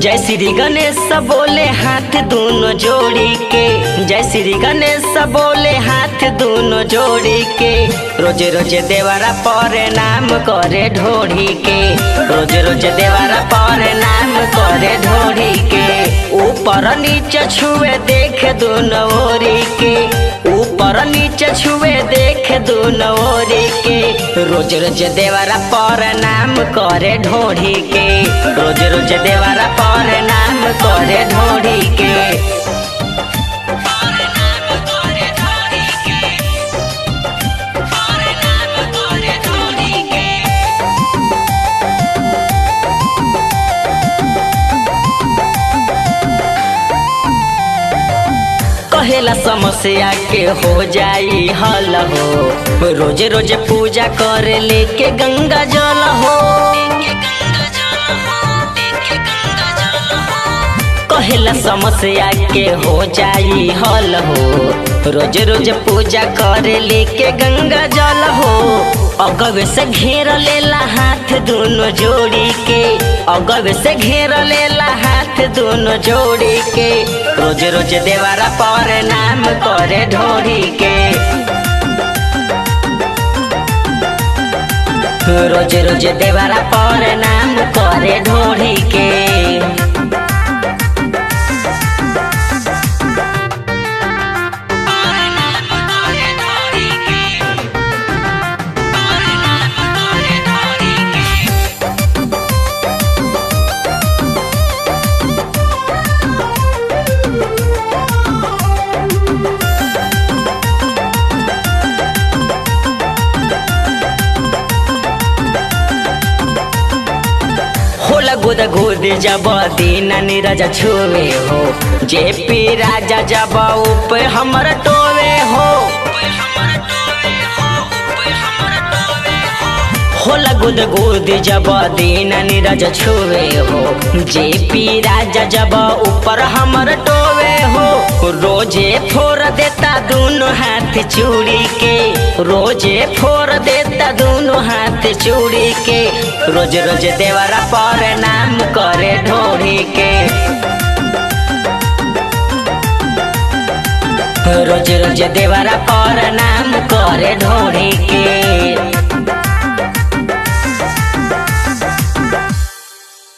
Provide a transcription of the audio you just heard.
जय श्री गणेश बोले हाथ दोनों जोड़ी के। जय श्री गणेश बोले हाथ दोनों जोड़ी के। रोजे रोजे देवारा पर नाम करे ढोड़ी के। रोजे रोजे देवारा पर नाम करे ढोड़ी के। ऊपर नीचे छुए देख दोनों ओरी के। ऊपर नीचे छुए देख दोनों ओरी के। रोज रोज देवारा पर नाम करे ढोड़ी के। रोज रोज देवारा पर नाम करे ढोड़ी के। कहेला समस्या के हो जाई हल हो। रोज रोज पूजा करे लेके गंगा जल हो। कहेला समस्या के हो जाई हल हो। रोज रोज पूजा करे लेके गंगा जल हो। अगवे से घेर लेला हाथ दोनों जोड़ी के। अगवे से घेर लेला हाथ दोनों जोड़ी के। रोज रोज देवारा पर नाम करे ढोड़ी के। रोज रोज देवारा पर नाम करे ढोड़ी के। गोद गोद जब दीना नीरज छुए हो। जेपी राजा जब ऊपर हमर टोवे हो। होला गुद गुद जब दीना नीरज छुए हो। जेपी राजा जब ऊपर हमर टोवे हो। रोजे फोड़ देता दोनों हाथ चूड़ी के। रोजे फोड़ देता दोनों हाथ चूड़ी के। रोज रोज देवारा पर नाम करे ढोड़ी के। रोज रोज देवारा पर नाम करे ढोड़ी के।